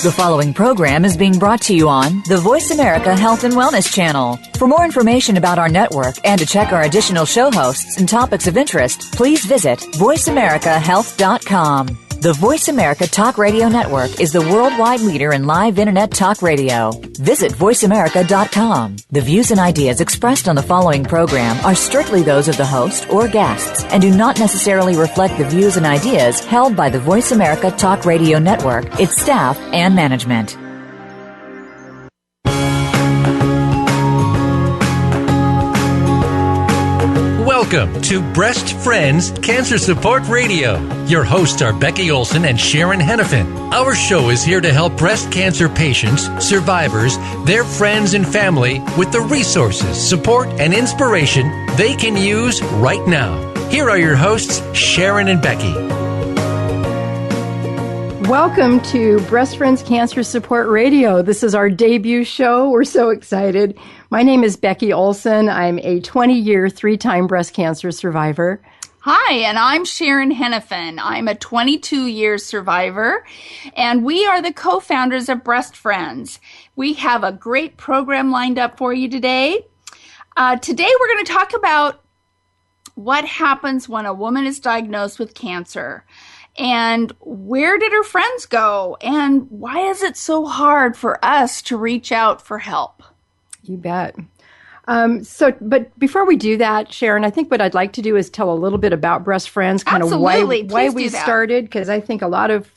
The following program is being brought to you on the Voice America Health and Wellness Channel. For more information about our network and to check our additional show hosts and topics of interest, please visit voiceamericahealth.com. The Voice America Talk Radio Network is the worldwide leader in live Internet talk radio. Visit voiceamerica.com. The views and ideas expressed on the following program are strictly those of the host or guests and do not necessarily reflect the views and ideas held by the Voice America Talk Radio Network, its staff, and management. Welcome to Breast Friends Cancer Support Radio. Your hosts are Becky Olson and Sharon Henifin. Our show is here to help breast cancer patients, survivors, their friends and family with the resources, support, and inspiration they can use right now. Here are your hosts, Sharon and Becky. Welcome to Breast Friends Cancer Support Radio. This is our debut show. We're so excited. My name is Becky Olson. I'm a 20-year, 3-time breast cancer survivor. Hi, and I'm Sharon Henifin. I'm a 22-year survivor, and we are the co-founders of Breast Friends. We have a great program lined up for you today. Today we're going to talk about what happens when a woman is diagnosed with cancer. And where did her friends go? And why is it so hard for us to reach out for help? You bet. But before we do that, Sharon, I think what I'd like to do is tell a little bit about Breast Friends, kind Absolutely. of why we started, because I think a lot of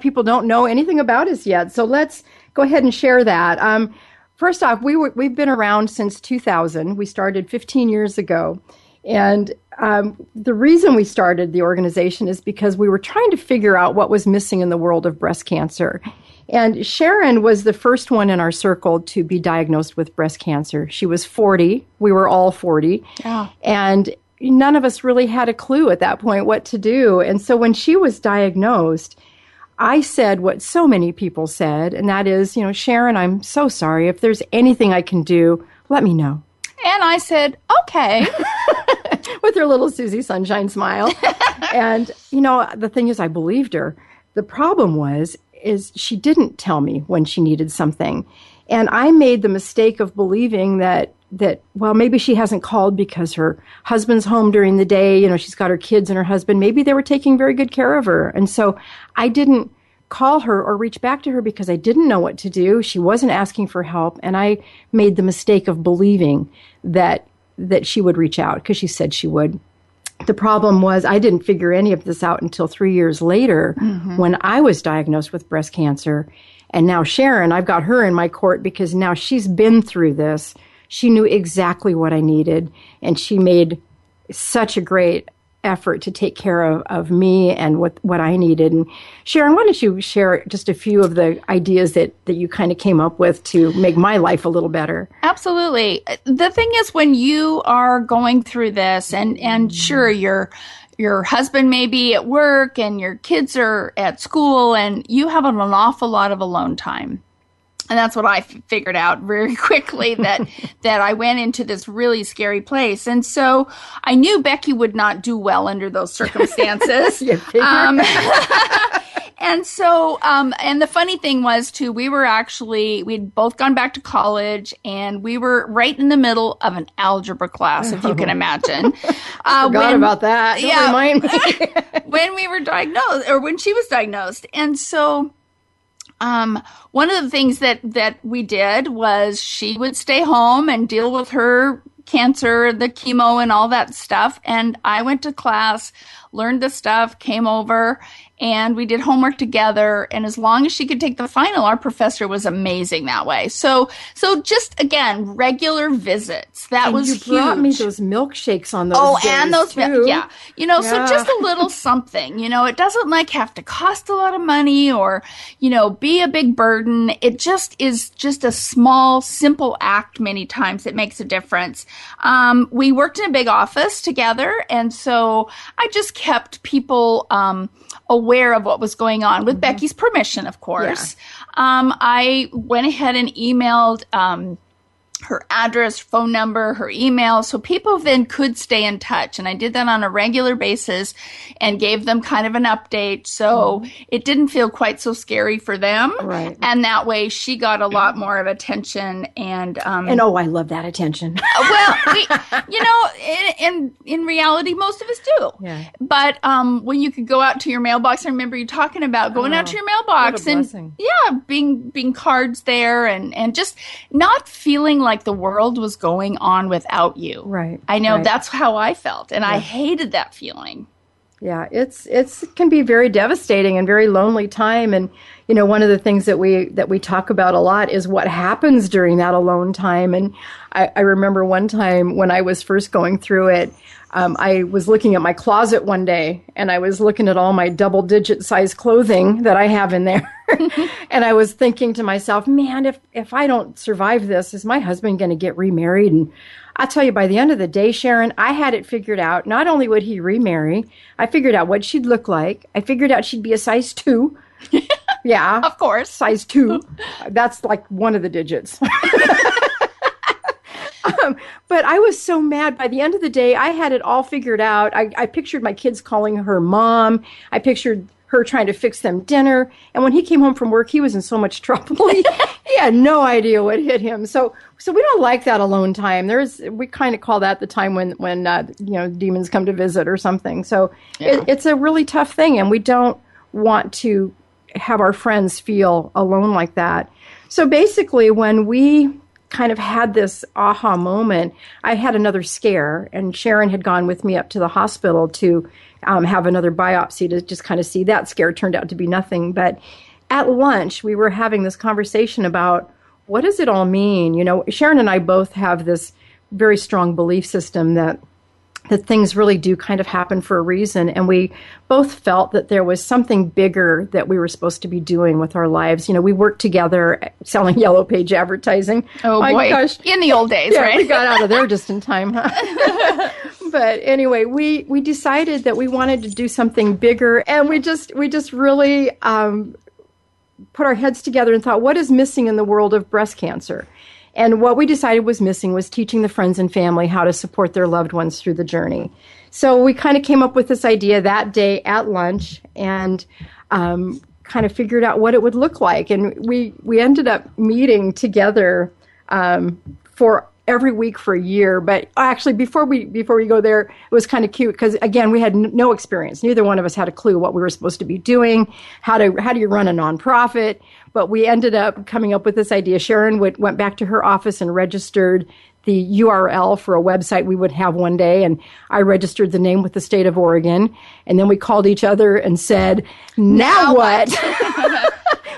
people don't know anything about us yet. So let's go ahead and share that. First off, we've been around since 2000. We started 15 years ago. And the reason we started the organization is because we were trying to figure out what was missing in the world of breast cancer. And Sharon was the first one in our circle to be diagnosed with breast cancer. She was 40. We were all 40. Yeah. And none of us really had a clue at that point what to do. And so when she was diagnosed, I said what so many people said, and that is, Sharon, I'm so sorry. If there's anything I can do, let me know. And I said, okay. With her little Susie Sunshine smile. And, the thing is, I believed her. The problem is she didn't tell me when she needed something. And I made the mistake of believing that, well, maybe she hasn't called because her husband's home during the day. She's got her kids and her husband. Maybe they were taking very good care of her. And so I didn't call her or reach back to her because I didn't know what to do. She wasn't asking for help. And I made the mistake of believing that she would reach out because she said she would. The problem was I didn't figure any of this out until 3 years later when I was diagnosed with breast cancer. And now Sharon, I've got her in my court because now she's been through this. She knew exactly what I needed, and she made such a great effort to take care of me and what I needed. And Sharon, why don't you share just a few of the ideas that you kind of came up with to make my life a little better? Absolutely. The thing is, when you are going through this, and sure, your husband may be at work and your kids are at school, and you have an awful lot of alone time. And that's what I figured out very quickly, that I went into this really scary place. And so I knew Becky would not do well under those circumstances. And so, and the funny thing was too, we'd both gone back to college, and we were right in the middle of an algebra class, if you can imagine. Forgot about that. Don't remind me. When we were diagnosed, or when she was diagnosed. And so, one of the things that we did was she would stay home and deal with her cancer, the chemo and all that stuff. And I went to class, learned the stuff, came over, and we did homework together. And as long as she could take the final, our professor was amazing that way. So just, again, regular visits. That was huge. You brought me those milkshakes on those days, and those, too. Yeah. So just a little something, it doesn't have to cost a lot of money or, be a big burden. It just is just a small, simple act many times that makes a difference. We worked in a big office together. And so I just kept people, aware of what was going on with Becky's permission, of course. Yeah. I went ahead and emailed her address, phone number, her email, so people then could stay in touch. And I did that on a regular basis and gave them kind of an update, so it didn't feel quite so scary for them. Right. And that way she got a lot more of attention. And oh, I love that attention. well, in reality, most of us do. Yeah. But when you could go out to your mailbox, I remember you talking about going out to your mailbox and being cards there and just not feeling like the world was going on without you. Right. I know right. that's how I felt, and I hated that feeling. Yeah, it can be very devastating and very lonely time. And one of the things that we talk about a lot is what happens during that alone time. And I remember one time when I was first going through it, I was looking at my closet one day, and I was looking at all my double-digit size clothing that I have in there. And I was thinking to myself, man, if I don't survive this, is my husband going to get remarried? And I'll tell you, by the end of the day, Sharon, I had it figured out. Not only would he remarry, I figured out what she'd look like. I figured out she'd be a size 2. Yeah. Of course. Size 2. That's like one of the digits. But I was so mad. By the end of the day, I had it all figured out. I pictured my kids calling her mom. I pictured her trying to fix them dinner. And when he came home from work, he was in so much trouble. He had no idea what hit him. So we don't like that alone time. We kind of call that the time when demons come to visit or something. So it's a really tough thing, and we don't want to have our friends feel alone like that. So basically, when we kind of had this aha moment, I had another scare, and Sharon had gone with me up to the hospital to have another biopsy to just kind of see. That scare turned out to be nothing. But at lunch, we were having this conversation about what does it all mean? Sharon and I both have this very strong belief system that things really do kind of happen for a reason. And we both felt that there was something bigger that we were supposed to be doing with our lives. We worked together selling Yellow Page advertising. Oh, my boy. Gosh. In the old days, right? We got out of there just in time, huh? But anyway, we decided that we wanted to do something bigger. And we just really put our heads together and thought, what is missing in the world of breast cancer? And what we decided was missing was teaching the friends and family how to support their loved ones through the journey. So we kind of came up with this idea that day at lunch and kind of figured out what it would look like. And we ended up meeting together for every week for a year. But actually, before we go there, it was kind of cute because, again, we had no experience. Neither one of us had a clue what we were supposed to be doing, how do you run a nonprofit. But we ended up coming up with this idea. Sharon went back to her office and registered the URL for a website we would have one day. And I registered the name with the state of Oregon. And then we called each other and said, now what?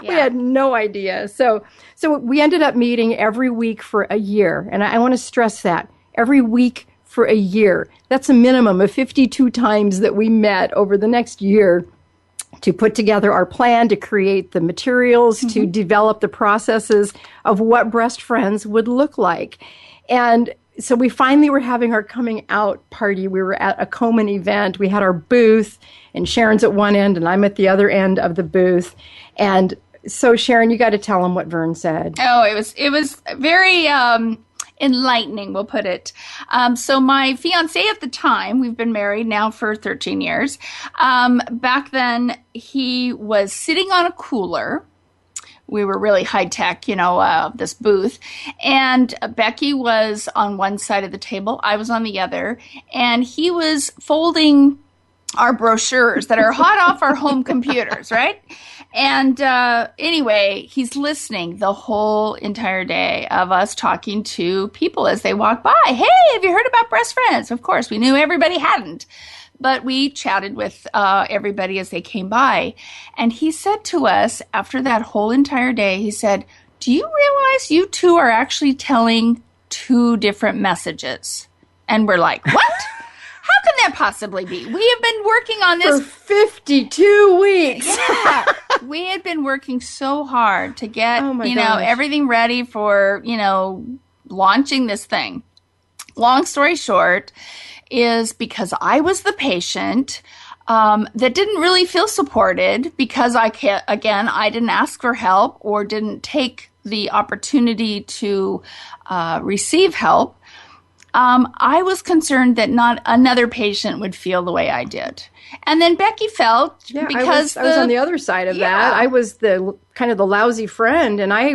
We had no idea. So we ended up meeting every week for a year. And I want to stress that. Every week for a year. That's a minimum of 52 times that we met over the next year to put together our plan, to create the materials, to develop the processes of what Breast Friends would look like. And so we finally were having our coming out party. We were at a Komen event. We had our booth, and Sharon's at one end, and I'm at the other end of the booth. And so, Sharon, you got to tell them what Vern said. Oh, it was very enlightening, we'll put it. So my fiance at the time, we've been married now for 13 years. Back then, he was sitting on a cooler. We were really high tech, this booth. And Becky was on one side of the table. I was on the other. And he was folding our brochures that are hot off our home computers, right? And anyway, he's listening the whole entire day of us talking to people as they walk by. Hey, have you heard about Breast Friends? Of course, we knew everybody hadn't. But we chatted with everybody as they came by. And he said to us, after that whole entire day, he said, do you realize you two are actually telling two different messages? And we're like, what? How can that possibly be? We have been working on this for 52 weeks. Yeah. We had been working so hard to get, everything ready for, launching this thing. Long story short is because I was the patient, that didn't really feel supported because I didn't ask for help or didn't take the opportunity to receive help. I was concerned that not another patient would feel the way I did. And then Becky felt because I was on the other side of that. I was the kind of the lousy friend, and I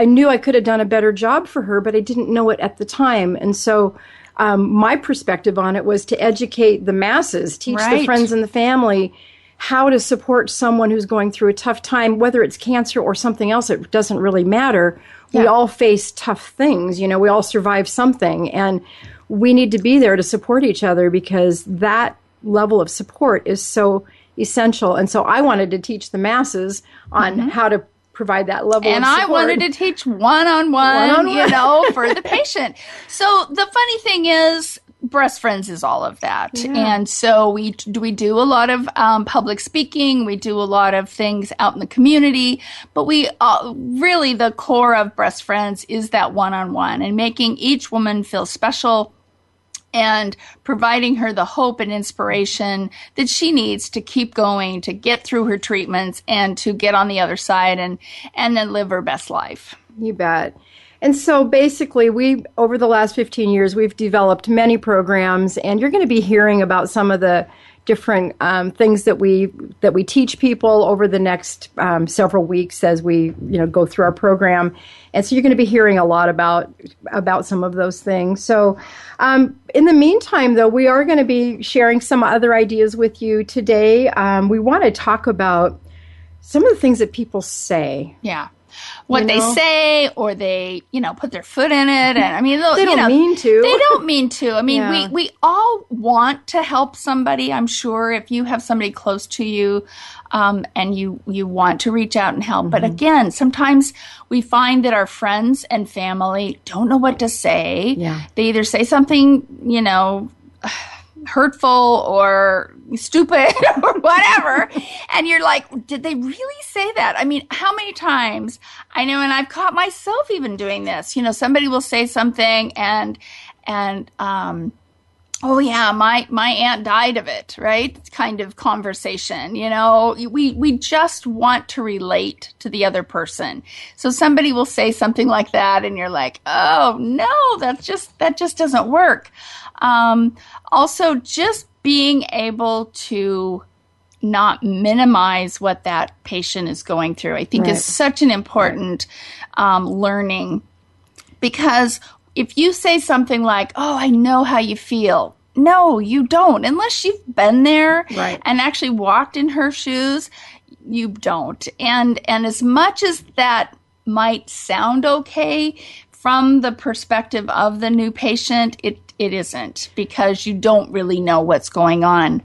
knew I could have done a better job for her, but I didn't know it at the time. And so my perspective on it was to educate the masses, teach the friends and the family how to support someone who's going through a tough time, whether it's cancer or something else. It doesn't really matter. Yeah. We all face tough things. We all survive something, and we need to be there to support each other because that level of support is so essential. And so I wanted to teach the masses on how to provide that level of support. And I wanted to teach one-on-one, for the patient. So the funny thing is, Breast Friends is all of that. Yeah. And so we do a lot of public speaking. We do a lot of things out in the community. But we really, the core of Breast Friends is that one-on-one and making each woman feel special and providing her the hope and inspiration that she needs to keep going, to get through her treatments and to get on the other side and then live her best life. You bet. And so basically, over the last 15 years, we've developed many programs, and you're going to be hearing about some of the different things that we teach people over the next several weeks as we go through our program. And so you're going to be hearing a lot about some of those things. So in the meantime, though, we are going to be sharing some other ideas with you today. We want to talk about some of the things that people say. Yeah. What they say, or they, put their foot in it. And I mean, they don't mean to. They don't mean to. I mean, we all want to help somebody. I'm sure if you have somebody close to you, and you want to reach out and help. Mm-hmm. But again, sometimes we find that our friends and family don't know what to say. Yeah. They either say something, hurtful or stupid or whatever. And you're like, did they really say that? I mean, how many times I know, and I've caught myself even doing this, somebody will say something and oh yeah, my aunt died of it, right? Kind of conversation, we just want to relate to the other person. So somebody will say something like that and you're like, oh no, that just doesn't work. Also, just being able to not minimize what that patient is going through, I think is such an important learning. Because if you say something like, oh, I know how you feel. No, you don't. Unless you've been there and actually walked in her shoes, you don't. And as much as that might sound okay, from the perspective of the new patient, it isn't, because you don't really know what's going on.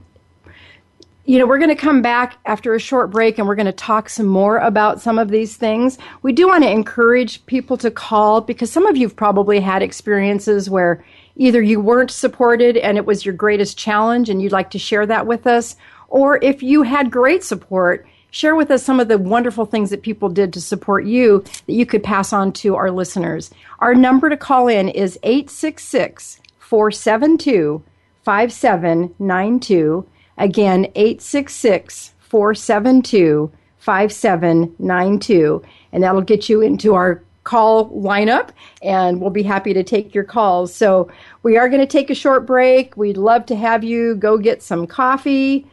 We're going to come back after a short break, and we're going to talk some more about some of these things. We do want to encourage people to call, because some of you have probably had experiences where either you weren't supported and it was your greatest challenge and you'd like to share that with us, or if you had great support, share with us some of the wonderful things that people did to support you that you could pass on to our listeners. Our number to call in is 866-472-5792. Again, 866-472-5792. And that'll get you into our call lineup, and we'll be happy to take your calls. So we are going to take a short break. We'd love to have you go get some coffee.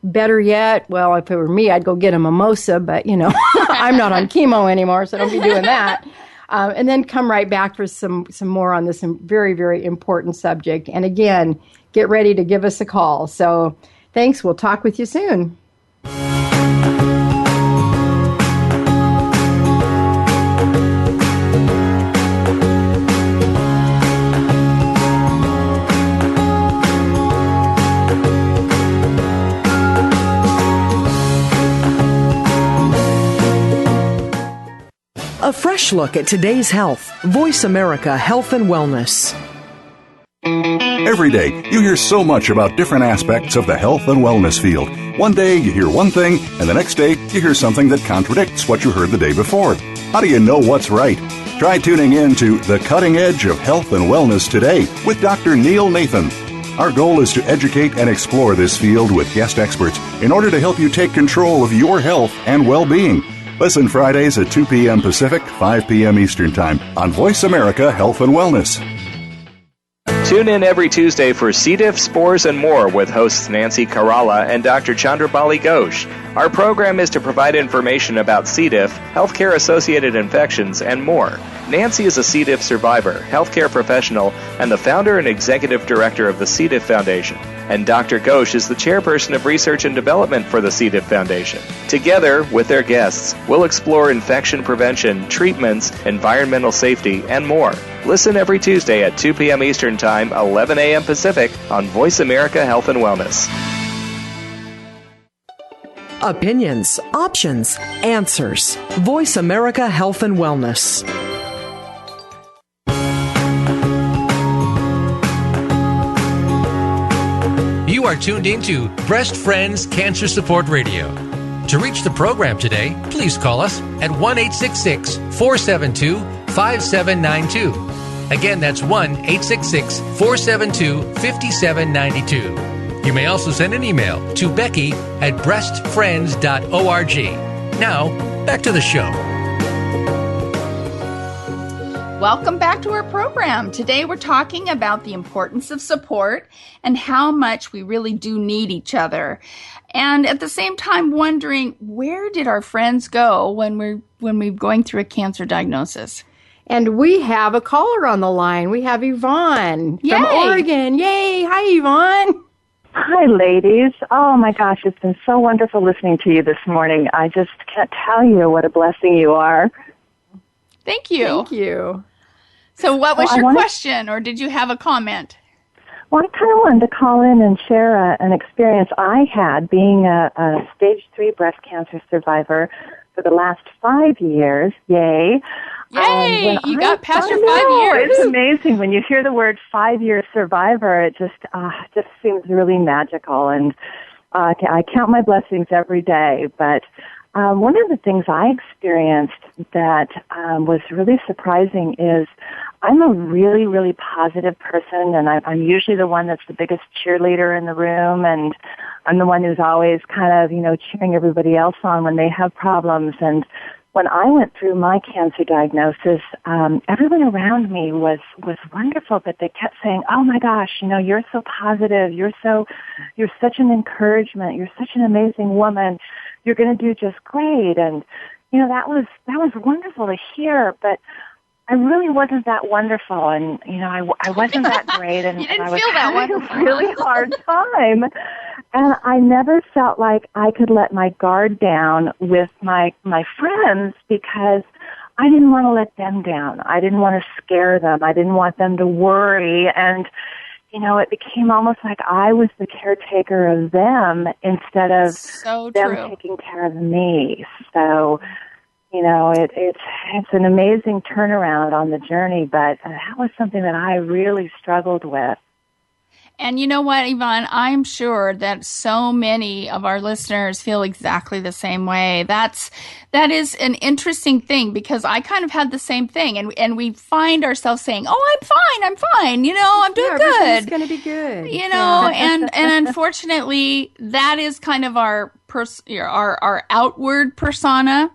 Better yet, well, if it were me, I'd go get a mimosa, but, I'm not on chemo anymore, so don't be doing that. And then come right back for some more on this very, very important subject. And again, get ready to give us a call. So thanks. We'll talk with you soon. A fresh look at today's health. Voice America Health and Wellness. Every day, you hear so much about different aspects of the health and wellness field. One day, you hear one thing, and the next day, you hear something that contradicts what you heard the day before. How do you know what's right? Try tuning in to The Cutting Edge of Health and Wellness today with Dr. Neil Nathan. Our goal is to educate and explore this field with guest experts in order to help you take control of your health and well-being. Listen Fridays at 2 p.m. Pacific, 5 p.m. Eastern Time on Voice America Health and Wellness. Tune in every Tuesday for C. diff, spores, and more with hosts Nancy Kerala and Dr. Chandrabali Ghosh. Our program is to provide information about C. diff, healthcare-associated infections, and more. Nancy is a C. diff survivor, healthcare professional, and the founder and executive director of the C. diff Foundation. And Dr. Ghosh is the chairperson of research and development for the C. diff Foundation. Together, with their guests, we'll explore infection prevention, treatments, environmental safety, and more. Listen every Tuesday at 2 p.m. Eastern Time, 11 a.m. Pacific on Voice America Health and Wellness. Opinions, options, answers. Voice America Health and Wellness. You are tuned into Breast Friends Cancer Support Radio. To reach the program today, please call us at 1-866-472-5792. Again, that's 1-866-472-5792. You may also send an email to Becky at breastfriends.org. Now, back to the show. Welcome back to our program. Today we're talking about the importance of support and how much we really do need each other. And at the same time wondering, where did our friends go when we're going through a cancer diagnosis? And we have a caller on the line. We have Yvonne from Oregon. Yay! Hi, Yvonne. Hi, ladies. Oh, my gosh, it's been so wonderful listening to you this morning. I just can't tell you what a blessing you are. Thank you. Thank you. So what was your question, or did you have a comment? Well, I kind of wanted to call in and share an experience I had being a stage 3 breast cancer survivor for the last 5 years. Yay. Yay! You got past your 5 years. It's amazing. When you hear the word 5-year survivor, it just seems really magical. And I count my blessings every day. But one of the things I experienced that was really surprising is I'm a really, really positive person, and I'm usually the one that's the biggest cheerleader in the room, and I'm the one who's always kind of, cheering everybody else on when they have problems. And when I went through my cancer diagnosis, everyone around me was wonderful, but they kept saying, "Oh my gosh, you're so positive. You're such an encouragement. You're such an amazing woman. You're going to do just great." And that was wonderful to hear, but I really wasn't that wonderful, and I wasn't that great, and you didn't I was feel that having wonderful. a really hard time. And I never felt like I could let my guard down with my friends because I didn't want to let them down. I didn't want to scare them. I didn't want them to worry. And, it became almost like I was the caretaker of them instead of them taking care of me. So, it's an amazing turnaround on the journey, but that was something that I really struggled with. And you know what, Yvonne? I'm sure that so many of our listeners feel exactly the same way. That is an interesting thing because I kind of had the same thing, and we find ourselves saying, "Oh, I'm fine. I'm doing good. Everything's going to be good." And unfortunately, that is kind of our outward persona.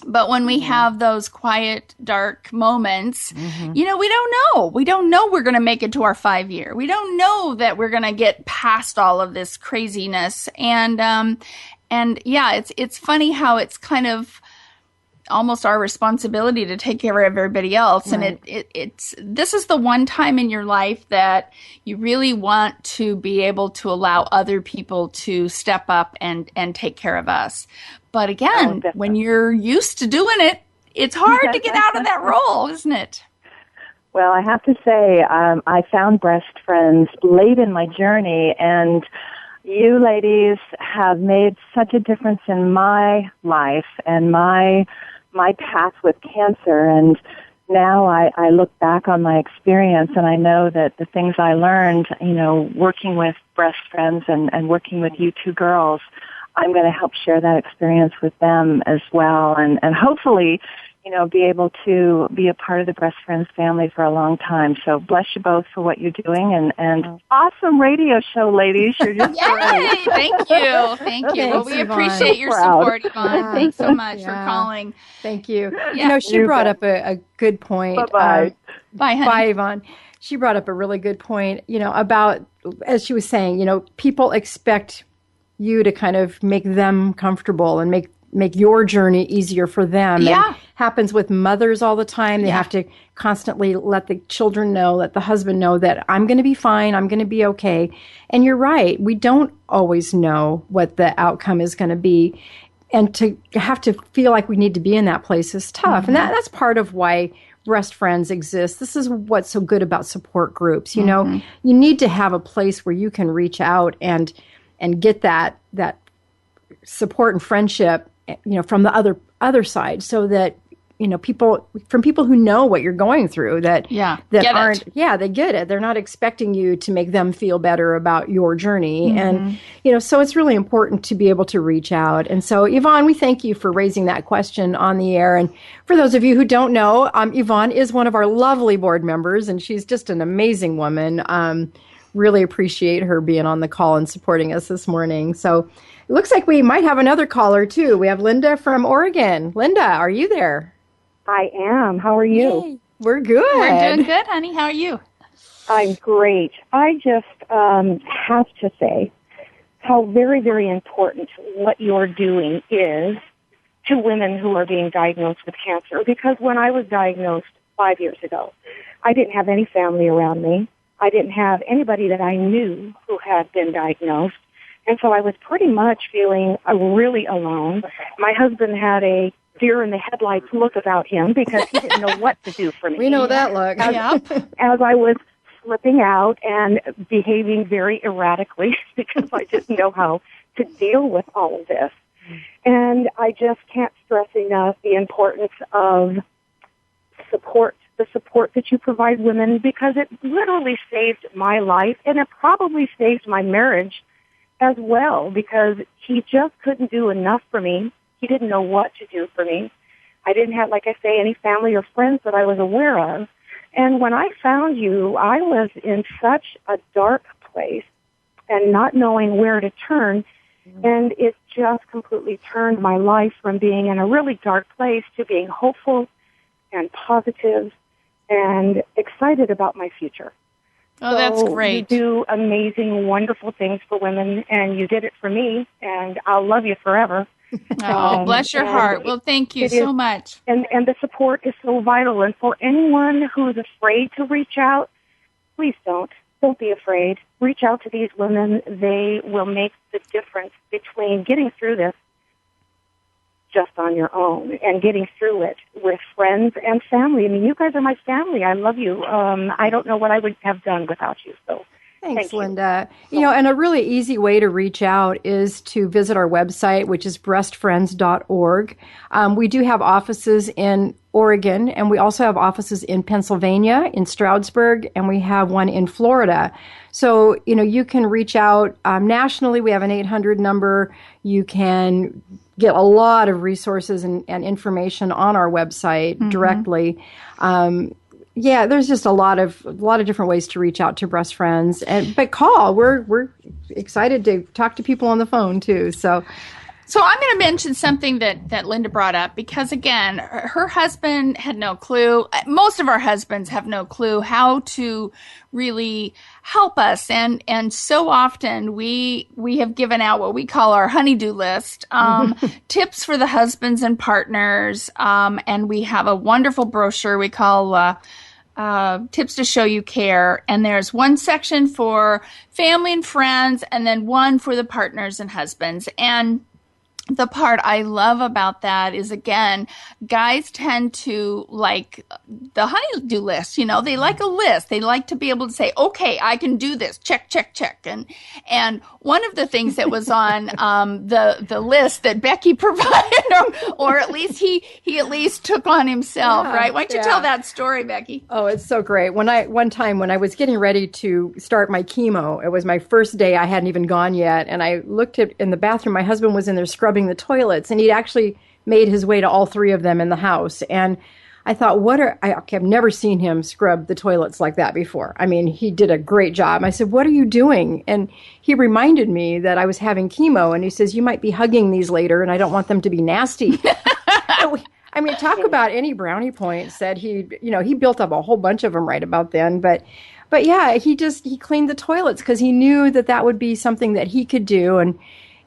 But when we have those quiet, dark moments, we don't know. We don't know we're going to make it to our 5-year. We don't know that we're going to get past all of this craziness. And yeah, it's funny how it's kind of almost our responsibility to take care of everybody else. Right. And this is the one time in your life that you really want to be able to allow other people to step up and take care of us. But again, when you're used to doing it, it's hard to get out of that role, isn't it? Well, I have to say, I found Breast Friends late in my journey, and you ladies have made such a difference in my life and my path with cancer. And now I look back on my experience, and I know that the things I learned, working with Breast Friends and working with you two girls, I'm going to help share that experience with them as well. And hopefully be able to be a part of the Breast Friends family for a long time. So bless you both for what you're doing, and awesome radio show, ladies. You're just Yay! Thank you. Thank you. Well, Thanks, we Yvonne. appreciate your Proud. support, Yvonne. Yeah. Thanks so much for Yeah. calling. Thank you. Yeah. She You brought bet. up a good point. Bye-bye. Bye, honey. Bye, Yvonne. She brought up a really good point, about, as she was saying, people expect you to kind of make them comfortable and make your journey easier for them. Yeah. And happens with mothers all the time. They have to constantly let the children know, let the husband know that I'm going to be fine, I'm going to be okay. And you're right. We don't always know what the outcome is going to be. And to have to feel like we need to be in that place is tough. And that's part of why Breast Friends exist. This is what's so good about support groups. You need to have a place where you can reach out and get that support and friendship, from the other side, so that people who know what you're going through, that get aren't it. They get it. They're not expecting you to make them feel better about your journey. And so it's really important to be able to reach out. And so, Yvonne, we thank you for raising that question on the air. And for those of you who don't know, Yvonne is one of our lovely board members, and she's just an amazing woman. Really appreciate her being on the call and supporting us this morning. So it looks like we might have another caller too. We have Linda from Oregon. Linda, are you there? I am. How are you? Yay. We're good. We're doing good, honey. How are you? I'm great. I just have to say how very, very important what you're doing is to women who are being diagnosed with cancer. Because when I was diagnosed 5 years ago, I didn't have any family around me. I didn't have anybody that I knew who had been diagnosed. And so I was pretty much feeling really alone. My husband had a deer in the headlights look about him because he didn't know what to do for me. We know that look. As I was slipping out and behaving very erratically because I didn't know how to deal with all of this. And I just can't stress enough the importance of support, the support that you provide women, because it literally saved my life, and it probably saved my marriage as well, because he just couldn't do enough for me. He didn't know what to do for me. I didn't have, like I say, any family or friends that I was aware of. And when I found you, I was in such a dark place and not knowing where to turn. And it just completely turned my life from being in a really dark place to being hopeful and positive and excited about my future. Oh, that's great. You do amazing, wonderful things for women, and you did it for me, and I'll love you forever. Oh, bless your heart. Well, thank you so much. And the support is so vital. And for anyone who's afraid to reach out, please don't. Don't be afraid. Reach out to these women. They will make the difference between getting through this just on your own and getting through it with friends and family. I mean, you guys are my family. I love you. I don't know what I would have done without you. So Thanks, Linda. And a really easy way to reach out is to visit our website, which is breastfriends.org. We do have offices in Oregon, and we also have offices in Pennsylvania, in Stroudsburg, and we have one in Florida. So, you can reach out nationally. We have an 800 number. You can get a lot of resources and information on our website directly. There's just a lot of different ways to reach out to Breast Friends, but call. We're excited to talk to people on the phone too. So I'm going to mention something that Linda brought up, because again, her husband had no clue. Most of our husbands have no clue how to really help us, and so often we have given out what we call our honey-do list, tips for the husbands and partners, and we have a wonderful brochure we call tips to show you care, and there's one section for family and friends, and then one for the partners and husbands. And the part I love about that is, again, guys tend to like the honey-do list. They like a list. They like to be able to say, okay, I can do this. Check, check, check. And one of the things that was on the list that Becky provided, or at least he at least took on himself, right? Why don't you tell that story, Becky? Oh, it's so great. One time when I was getting ready to start my chemo, it was my first day. I hadn't even gone yet. And I looked in the bathroom. My husband was in there scrubbing the toilets, and he'd actually made his way to all three of them in the house. And I thought, I've never seen him scrub the toilets like that before. I mean, he did a great job. I said, what are you doing? And he reminded me that I was having chemo, and he says, you might be hugging these later, and I don't want them to be nasty. I mean, talk about any brownie points that he built up a whole bunch of them right about then. But yeah, he cleaned the toilets because he knew that would be something that he could do.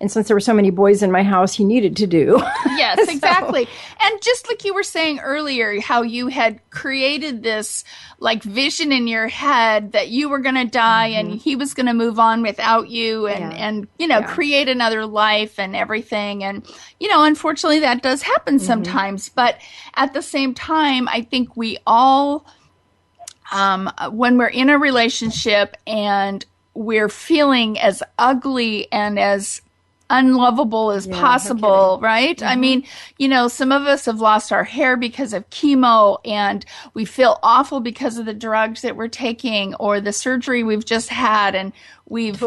And since there were so many boys in my house, he needed to do. Yes, exactly. And just like you were saying earlier, how you had created this like vision in your head that you were going to die and he was going to move on without you and create another life and everything. And, unfortunately that does happen sometimes. But at the same time, I think we all, when we're in a relationship and we're feeling as ugly and as unlovable as possible, right? I mean, some of us have lost our hair because of chemo and we feel awful because of the drugs that we're taking or the surgery we've just had, and we've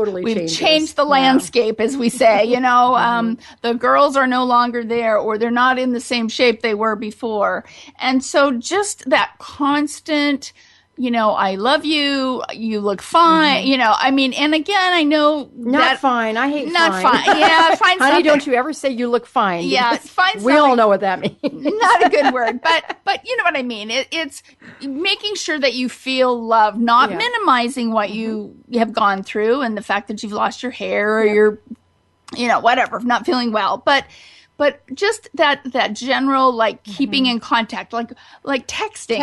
changed the landscape, as we say, the girls are no longer there or they're not in the same shape they were before. And so just that constant, I love you, you look fine, and again, I know not fine. I hate not fine. Yeah, fine. Honey, don't you ever say you look fine. Yeah, fine. We all know what that means. Not a good word, but you know what I mean. It's making sure that you feel loved, not minimizing what you have gone through and the fact that you've lost your hair or you're, whatever, not feeling well, but just that general, like keeping in contact, like texting,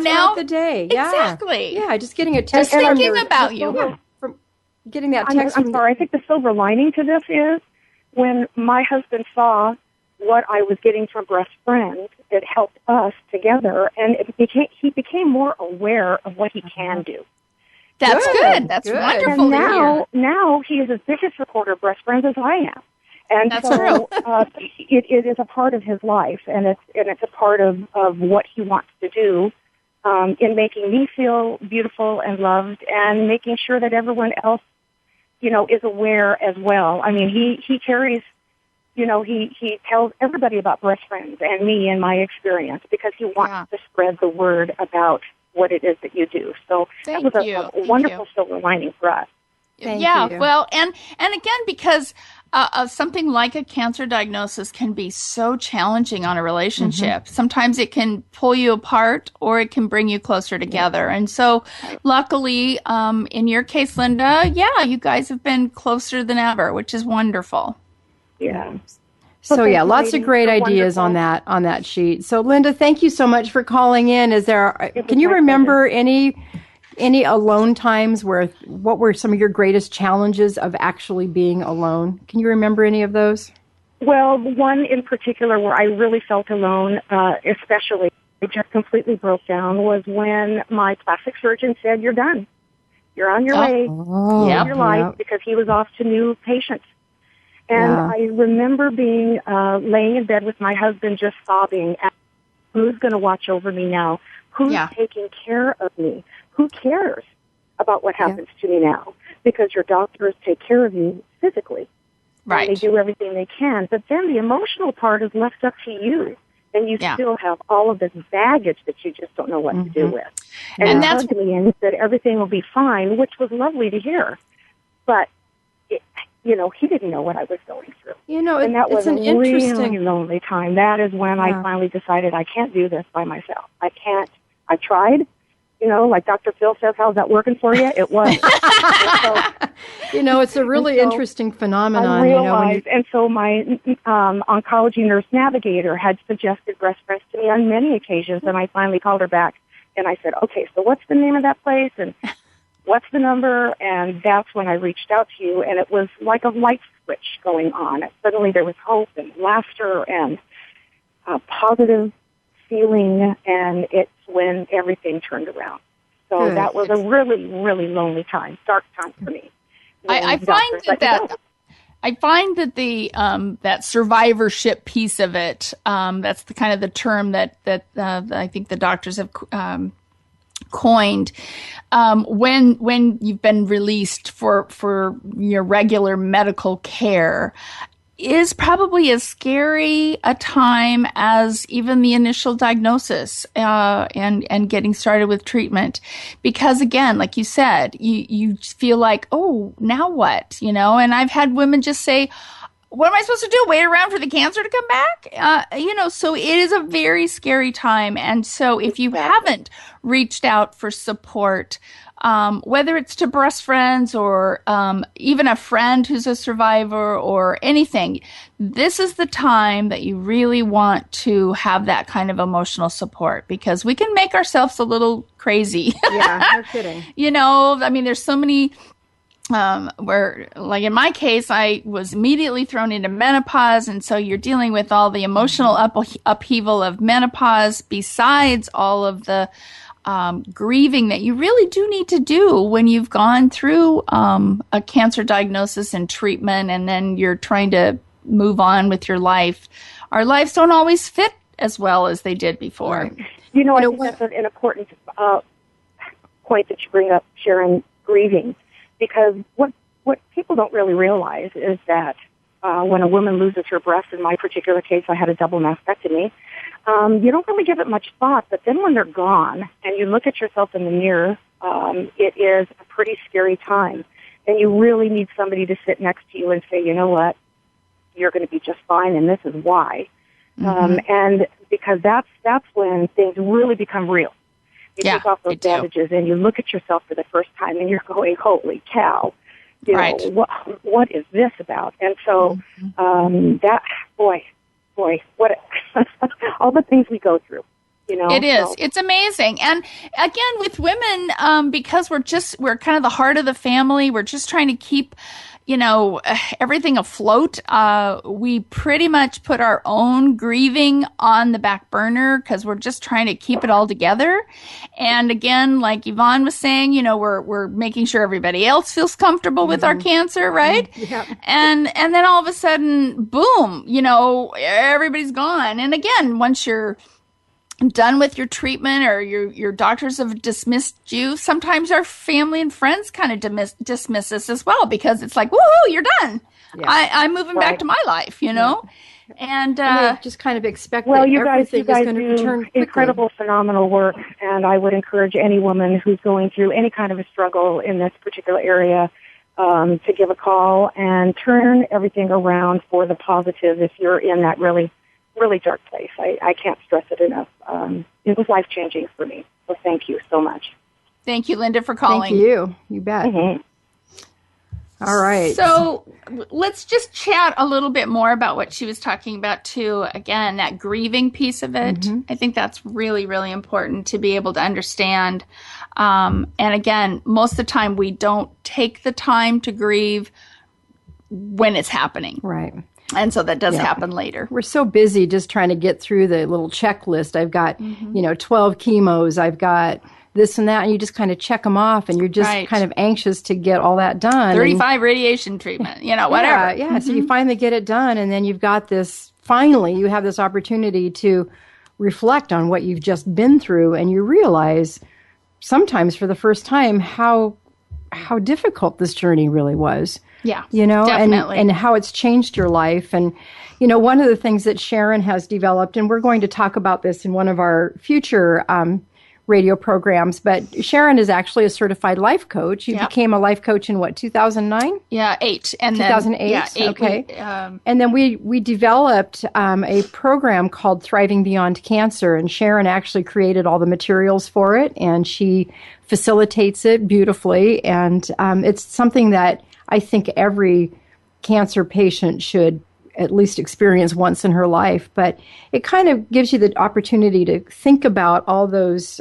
now the day. Exactly. Yeah. Just getting a text. Just thinking about you. Yeah, from getting that text. I'm sorry. I think the silver lining to this is when my husband saw what I was getting from Breast Friends, it helped us together, and he became more aware of what he can do. That's good. That's wonderful. And now he is as big a supporter of Breast Friends as I am. And that's so it is a part of his life, and it's a part of what he wants to do in making me feel beautiful and loved, and making sure that everyone else, is aware as well. I mean, he carries, he tells everybody about Breast Friends and me and my experience because he wants to spread the word about what it is that you do. So that was a wonderful silver lining for us. Thank you. Well, and again, because something like a cancer diagnosis can be so challenging on a relationship. Sometimes it can pull you apart or it can bring you closer together. And so luckily, in your case, Linda, you guys have been closer than ever, which is wonderful. Yeah. So lots of great ideas on that sheet. So Linda, thank you so much for calling in. Can you remember any alone times what were some of your greatest challenges of actually being alone? Can you remember any of those? Well, one in particular where I really felt alone, especially, it just completely broke down, was when my plastic surgeon said, you're done. You're on your way in your life, because he was off to new patients. And I remember being laying in bed with my husband just sobbing, who's going to watch over me now? Who's taking care of me? Who cares about what happens to me now? Because your doctors take care of you physically. Right. And they do everything they can. But then the emotional part is left up to you. And you still have all of this baggage that you just don't know what to do with. And that's to me and said everything will be fine, which was lovely to hear. But, he didn't know what I was going through. And that was a really lonely time. That is when I finally decided I can't do this by myself. I can't. I tried. Like Dr. Phil says, how's that working for you? It was. It's a really interesting phenomenon. I realized, and so my oncology nurse navigator had suggested Breast Friends to me on many occasions, and I finally called her back, and I said, okay, so what's the name of that place, and what's the number? And that's when I reached out to you, and it was like a light switch going on. Suddenly there was hope and laughter and positive feeling, and it's when everything turned around. So that was a really, really lonely time, dark time for me. I find I find that the that survivorship piece of it, that's the kind of the term that I think the doctors have coined. When you've been released for your regular medical care, is probably as scary a time as even the initial diagnosis and getting started with treatment. Because again, like you said, you feel like, oh, now what? And I've had women just say, what am I supposed to do? Wait around for the cancer to come back? So it is a very scary time. And so if you haven't reached out for support, whether it's to breast friends or even a friend who's a survivor or anything, this is the time that you really want to have that kind of emotional support, because we can make ourselves a little crazy. Yeah, no kidding. There's so many where, like in my case, I was immediately thrown into menopause. And so you're dealing with all the emotional upheaval of menopause, besides all of the grieving that you really do need to do when you've gone through a cancer diagnosis and treatment, and then you're trying to move on with your life. Our lives don't always fit as well as they did before. Right. I think that's an important point that you bring up, Sharon, grieving. Because what people don't really realize is that when a woman loses her breast, in my particular case, I had a double mastectomy, you don't really give it much thought. But then when they're gone and you look at yourself in the mirror, it is a pretty scary time. And you really need somebody to sit next to you and say, you know what, you're going to be just fine, and this is why. And because that's when things really become real. You take off those bandages and you look at yourself for the first time and you're going, holy cow, what is this about? And so boy, what all the things we go through. It is. So. It's amazing. And again, with women, because we're kind of the heart of the family, we're just trying to keep, everything afloat. We pretty much put our own grieving on the back burner because we're just trying to keep it all together. And again, like Yvonne was saying, we're making sure everybody else feels comfortable with our cancer, right? Yep. And then all of a sudden, boom, everybody's gone. And again, once you're done with your treatment or your doctors have dismissed you, sometimes our family and friends kind of dismiss us as well, because it's like, woohoo, you're done. Yeah. I'm moving back to my life, Yeah. And they just kind of expect that everything you guys is going to return quickly. Incredible, phenomenal work, and I would encourage any woman who's going through any kind of a struggle in this particular area to give a call and turn everything around for the positive if you're in that really dark place. I can't stress it enough. It was life-changing for me. So thank you so much. Thank you, Linda, for calling. Thank you. You bet. Mm-hmm. All right. So let's just chat a little bit more about what she was talking about, too. Again, that grieving piece of it. Mm-hmm. I think that's really, really important to be able to understand. And again, most of the time we don't take the time to grieve when it's happening. Right. And so that does happen later. We're so busy just trying to get through the little checklist. I've got, 12 chemos. I've got this and that. And you just kind of check them off. And you're just kind of anxious to get all that done. 35 radiation treatment, whatever. Yeah. Mm-hmm. So you finally get it done. And then you've got finally you have this opportunity to reflect on what you've just been through. And you realize sometimes for the first time how difficult this journey really was. Yeah, definitely. And how it's changed your life. And, one of the things that Sharon has developed, and we're going to talk about this in one of our future radio programs, but Sharon is actually a certified life coach. You became a life coach in 2009? Yeah, 8. And 2008? Yeah, 8. Okay. And then we developed a program called Thriving Beyond Cancer, and Sharon actually created all the materials for it, and she facilitates it beautifully. And it's something that I think every cancer patient should at least experience once in her life. But it kind of gives you the opportunity to think about all those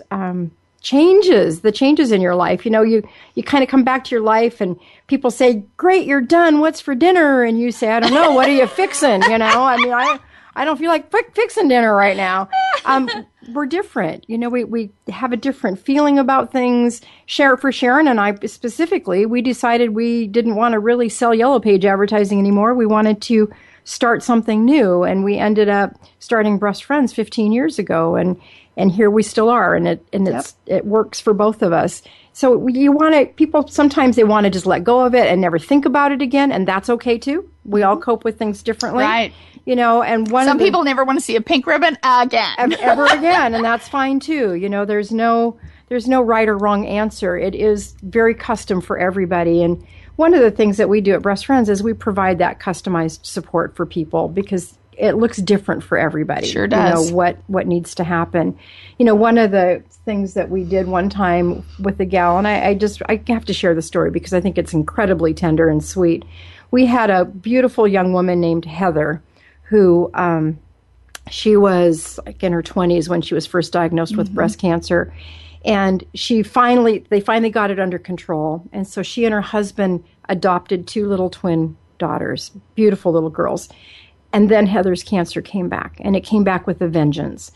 changes in your life. You kind of come back to your life and people say, great, you're done. What's for dinner? And you say, I don't know. What are you fixing? I don't feel like fixing dinner right now. We're different. We have a different feeling about things. For Sharon and I specifically, we decided we didn't want to really sell Yellow Page advertising anymore. We wanted to start something new, and we ended up starting Breast Friends 15 years ago, and here we still are, and it works for both of us. So people sometimes they want to just let go of it and never think about it again, and that's okay too. We all cope with things differently. Right. You know, and some people never want to see a pink ribbon again. Ever again, and that's fine too. You know, there's no right or wrong answer. It is very custom for everybody. And one of the things that we do at Breast Friends is we provide that customized support for people because it looks different for everybody. Sure does. You know, what needs to happen. You know, one of the things that we did one time with a gal, and I have to share the story because I think it's incredibly tender and sweet. We had a beautiful young woman named Heather who she was like in her 20s when she was first diagnosed with breast cancer. And they finally got it under control. And so she and her husband adopted 2 little twin daughters, beautiful little girls. And then Heather's cancer came back, and it came back with a vengeance.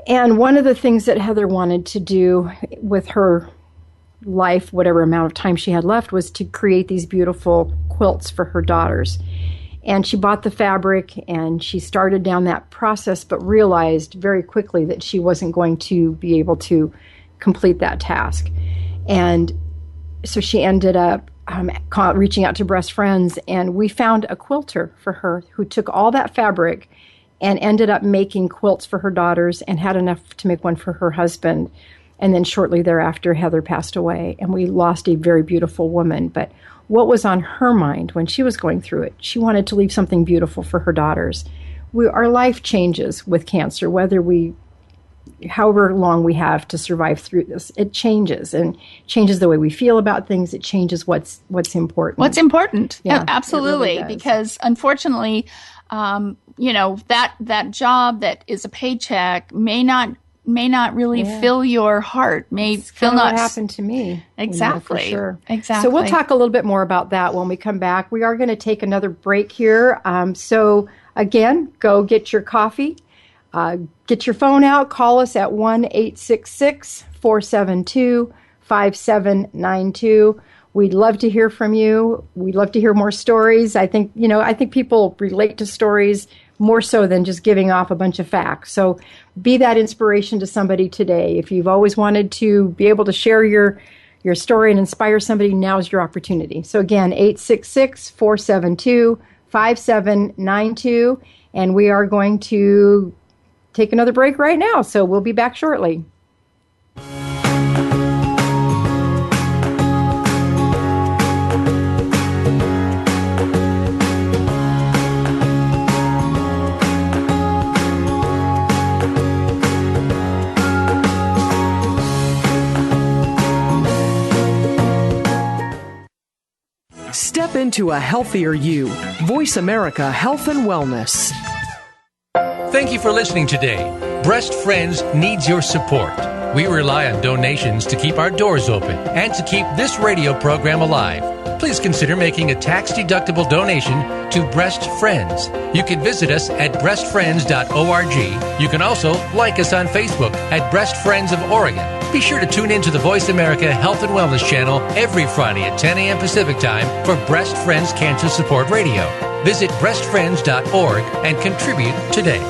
And one of the things that Heather wanted to do with her life, whatever amount of time she had left, was to create these beautiful quilts for her daughters. And she bought the fabric, and she started down that process, but realized very quickly that she wasn't going to be able to complete that task. And so she ended up reaching out to Breast Friends, and we found a quilter for her who took all that fabric and ended up making quilts for her daughters and had enough to make one for her husband. And then shortly thereafter, Heather passed away, and we lost a very beautiful woman. But what was on her mind when she was going through it? She wanted to leave something beautiful for her daughters. Our life changes with cancer, however long we have to survive through this. It changes, and changes the way we feel about things. It changes what's important. What's important? Yeah, absolutely. Really because unfortunately, you know, that job that is a paycheck may not really fill your heart. What happened to me. Exactly. You know, for sure. Exactly. So we'll talk a little bit more about that when we come back. We are going to take another break here. So again, go get your coffee. Get your phone out. Call us at 1-866-472-5792. We'd love to hear from you. We'd love to hear more stories. I think people relate to stories more so than just giving off a bunch of facts. So be that inspiration to somebody today. If you've always wanted to be able to share your story and inspire somebody, now's your opportunity. So again, 866-472-5792. And we are going to take another break right now. So we'll be back shortly. Step into a healthier you. Voice America Health and Wellness. Thank you for listening today. Breast Friends needs your support. We rely on donations to keep our doors open and to keep this radio program alive. Please consider making a tax-deductible donation to Breast Friends. You can visit us at breastfriends.org. You can also like us on Facebook at Breast Friends of Oregon. Be sure to tune in to the Voice America Health and Wellness channel every Friday at 10 a.m. Pacific Time for Breast Friends Cancer Support Radio. Visit breastfriends.org and contribute today.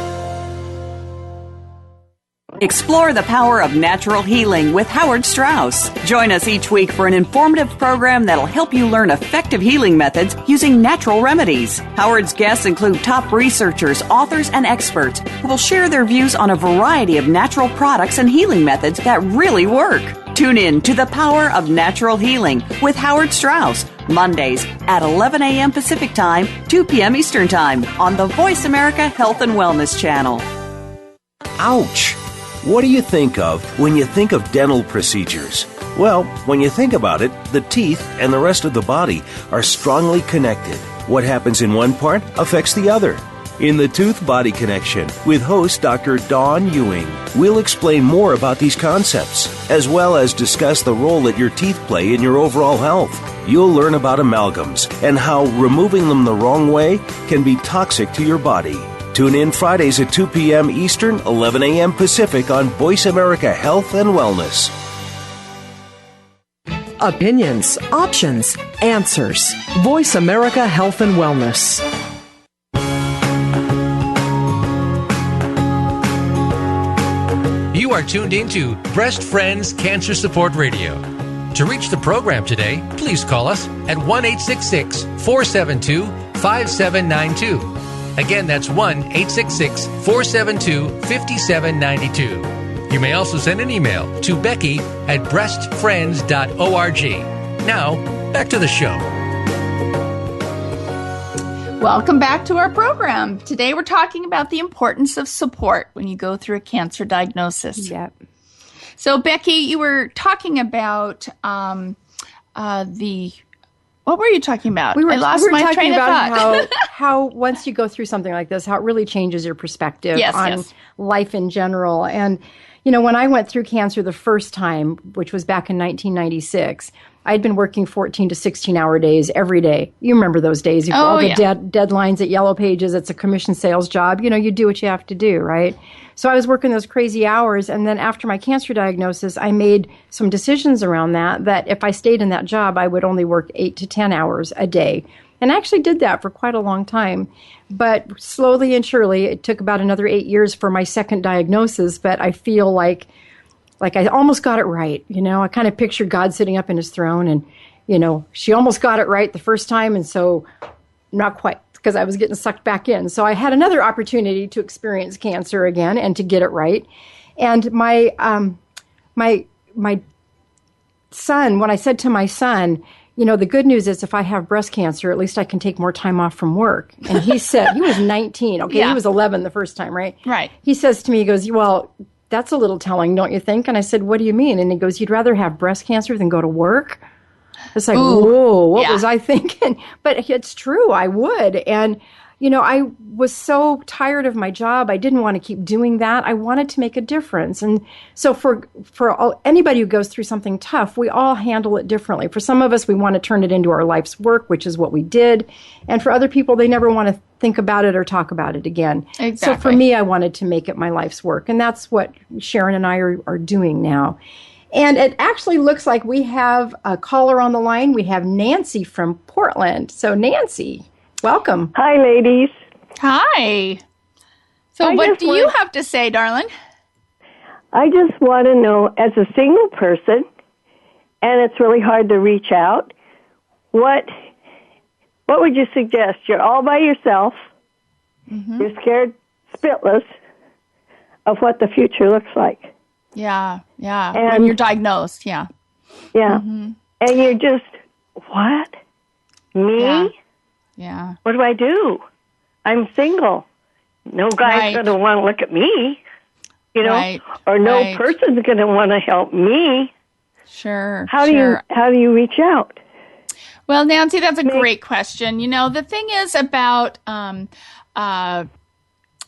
Explore the power of natural healing with Howard Strauss. Join us each week for an informative program that'll help you learn effective healing methods using natural remedies. Howard's guests include top researchers, authors, and experts who will share their views on a variety of natural products and healing methods that really work. Tune in to The Power of Natural Healing with Howard Strauss, Mondays at 11 a.m. Pacific Time, 2 p.m. Eastern Time on the Voice America Health and Wellness channel. Ouch! What do you think of when you think of dental procedures? Well, when you think about it, the teeth and the rest of the body are strongly connected. What happens in one part affects the other. In the Tooth Body Connection with host Dr. Dawn Ewing, we'll explain more about these concepts, as well as discuss the role that your teeth play in your overall health. You'll learn about amalgams and how removing them the wrong way can be toxic to your body. Tune in Fridays at 2 p.m. Eastern, 11 a.m. Pacific on Voice America Health and Wellness. Opinions, options, answers. Voice America Health and Wellness. You are tuned into Breast Friends Cancer Support Radio. To reach the program today, please call us at 1-866-472-5792. 5792. Again, that's 1-866-472-5792. You may also send an email to becky@breastfriends.org. Now, back to the show. Welcome back to our program. Today we're talking about the importance of support when you go through a cancer diagnosis. Yep. So, Becky, you were talking about what were you talking about? I lost my train of thought. how once you go through something like this, how it really changes your perspective on life in general. And, when I went through cancer the first time, which was back in 1996, I'd been working 14 to 16-hour days every day. You remember those days. All the deadlines at Yellow Pages. It's a commission sales job. You do what you have to do, right? So I was working those crazy hours. And then after my cancer diagnosis, I made some decisions around that if I stayed in that job, I would only work 8 to 10 hours a day. And I actually did that for quite a long time. But slowly and surely, it took about another 8 years for my second diagnosis. But I feel like I almost got it right. I kind of pictured God sitting up in his throne and, she almost got it right the first time. And so not quite, because I was getting sucked back in. So I had another opportunity to experience cancer again and to get it right. And my son, when I said to my son, the good news is if I have breast cancer, at least I can take more time off from work. And he said, he was 19. Okay. Yeah. He was 11 the first time, right? Right. He says to me, he goes, well, that's a little telling, don't you think? And I said, what do you mean? And he goes, you'd rather have breast cancer than go to work? It's like, whoa, what was I thinking? But it's true, I would. And, I was so tired of my job. I didn't want to keep doing that. I wanted to make a difference. And so for anybody who goes through something tough, we all handle it differently. For some of us, we want to turn it into our life's work, which is what we did. And for other people, they never want to think about it or talk about it again. Exactly. So for me, I wanted to make it my life's work. And that's what Sharon and I are doing now. And it actually looks like we have a caller on the line. We have Nancy from Portland. So Nancy, welcome. Hi, ladies. Hi. So what do you have to say, darling? I just want to know, as a single person, and it's really hard to reach out, what would you suggest? You're all by yourself. Mm-hmm. You're scared spitless of what the future looks like. Yeah. And when you're diagnosed, yeah. Yeah. Mm-hmm. And you're just, what? Me? Yeah. What do I do? I'm single. No guy's going to want to look at me, or no person's going to want to help me. Sure. How do you reach out? Well, Nancy, that's a great question. The thing is about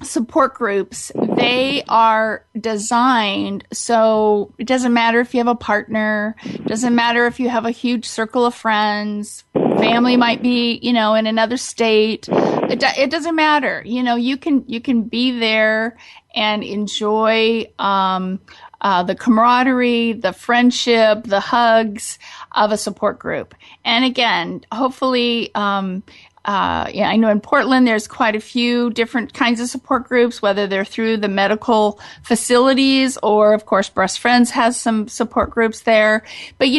support groups, they are designed so it doesn't matter if you have a partner, doesn't matter if you have a huge circle of friends, family might be, in another state. It doesn't matter. You can be there and enjoy the camaraderie, the friendship, the hugs of a support group. And again, hopefully, I know in Portland there's quite a few different kinds of support groups, whether they're through the medical facilities or, of course, Breast Friends has some support groups there. But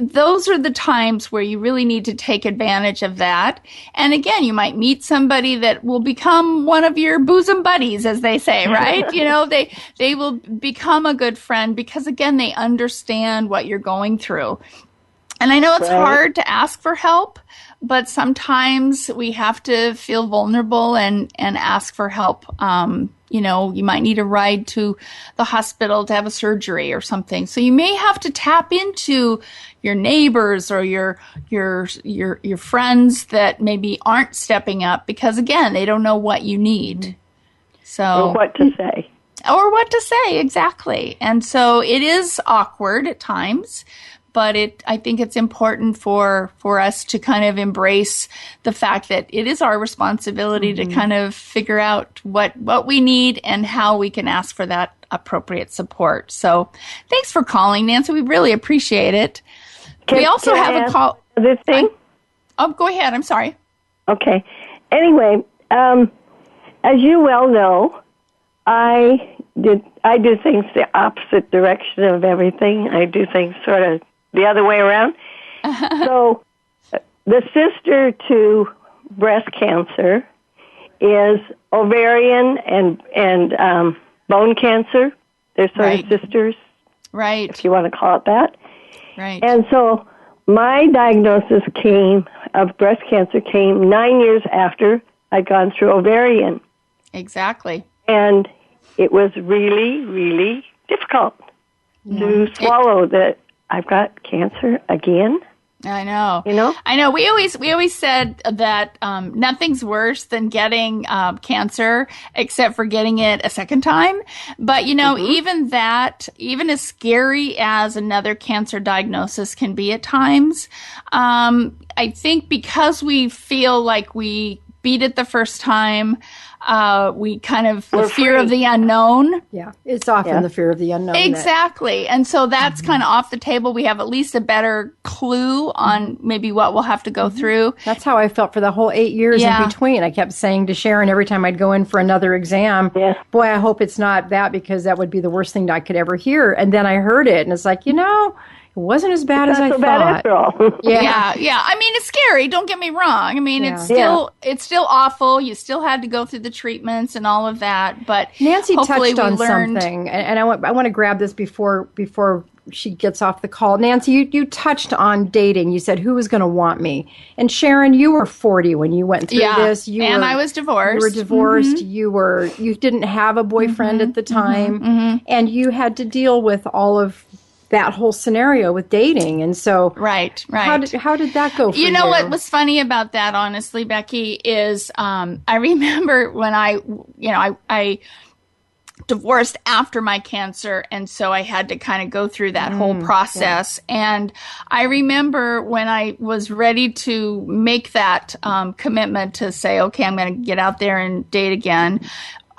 those are the times where you really need to take advantage of that. And again, you might meet somebody that will become one of your bosom buddies, as they say, right? They will become a good friend because, again, they understand what you're going through. And I know it's hard to ask for help, but sometimes we have to feel vulnerable and ask for help. You might need a ride to the hospital to have a surgery or something. So you may have to tap into your neighbors or your friends that maybe aren't stepping up because, again, they don't know what you need. Or what to say. Exactly. And so it is awkward at times. But I think it's important for us to kind of embrace the fact that it is our responsibility to kind of figure out what we need and how we can ask for that appropriate support. So thanks for calling, Nancy. We really appreciate it. We also have a call. This thing? Go ahead. I'm sorry. Okay. Anyway, as you well know, I do things the opposite direction of everything. I do things sort of the other way around. So the sister to breast cancer is ovarian and bone cancer. They're sort of sisters, right? If you want to call it that, right? And so my diagnosis of breast cancer came 9 years after I'd gone through ovarian. Exactly. And it was really, really difficult to swallow that I've got cancer again. I know. You know? I know. We always said that nothing's worse than getting cancer except for getting it a second time. But, even as scary as another cancer diagnosis can be at times, I think because we feel like we beat it the first time, we kind of, the fear of the unknown. Yeah, it's often the fear of the unknown. Exactly. And so that's kind of off the table. We have at least a better clue on maybe what we'll have to go through. That's how I felt for the whole 8 years in between. I kept saying to Sharon every time I'd go in for another exam, boy, I hope it's not that, because that would be the worst thing that I could ever hear. And then I heard it, and it's like, it wasn't as bad as I thought. Bad after all. Yeah. I mean, it's scary. Don't get me wrong. I mean, it's still awful. You still had to go through the treatments and all of that. But Nancy touched on learned something, and I want to grab this before she gets off the call. Nancy, you touched on dating. You said, who was going to want me? And Sharon, you were 40 when you went through this. I was divorced. You were divorced. You didn't have a boyfriend at the time, and you had to deal with all of that whole scenario with dating. And so right how did that go for you? What was funny about that, honestly, Becky, is I remember when I divorced after my cancer, and so I had to kind of go through that whole process. And I remember when I was ready to make that commitment to say, okay, I'm going to get out there and date again,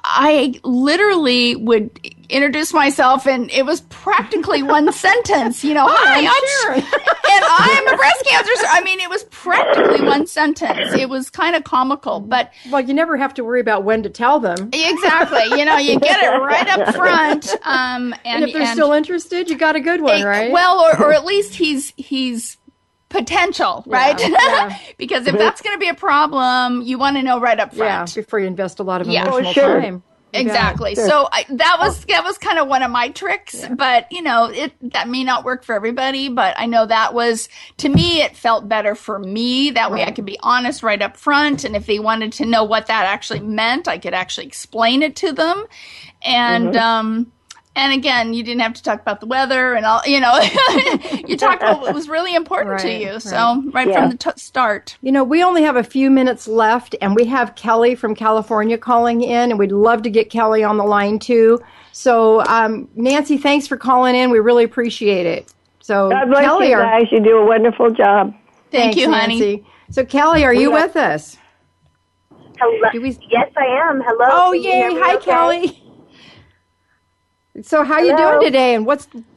I literally would introduce myself, and it was practically one sentence, hi, I'm Sharon. And I'm a breast cancer. I mean, it was practically one sentence. It was kind of comical, but. Well, you never have to worry about when to tell them. Exactly. You get it right up front. And if they're still interested, you got a good one, right? Well, or at least he's potential, right? Yeah. Because if that's going to be a problem, you want to know right up front. Yeah, before you invest a lot of emotional time. Exactly. Sure. So that was kind of one of my tricks, but that may not work for everybody, but I know that was, to me, it felt better for me. That way I could be honest right up front. And if they wanted to know what that actually meant, I could actually explain it to them. And, and again, you didn't have to talk about the weather and all, you talked about what was really important to you. So from the start. We only have a few minutes left, and we have Kelly from California calling in, and we'd love to get Kelly on the line too. So, Nancy, thanks for calling in. We really appreciate it. So, God bless Kelly, you guys. You do a wonderful job. Thank you, Nancy. honey. So, Kelly, are you with us? Hello. Yes, I am. Hello. Oh, yay. Hi, Kelly. So how you doing today? And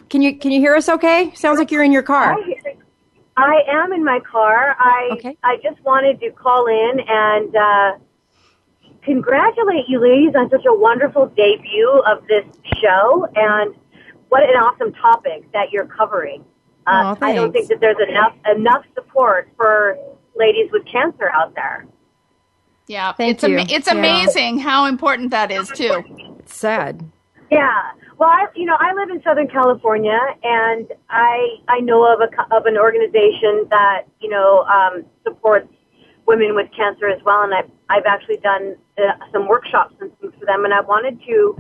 can you hear us okay? Sounds like you're in your car. I am in my car. I just wanted to call in and congratulate you ladies on such a wonderful debut of this show, and what an awesome topic that you're covering. I don't think that there's enough support for ladies with cancer out there. Yeah, it's amazing how important that is too. It's sad. Yeah. Well, I live in Southern California, and I know of an organization that supports women with cancer as well, and I've actually done some workshops and things for them, and I wanted to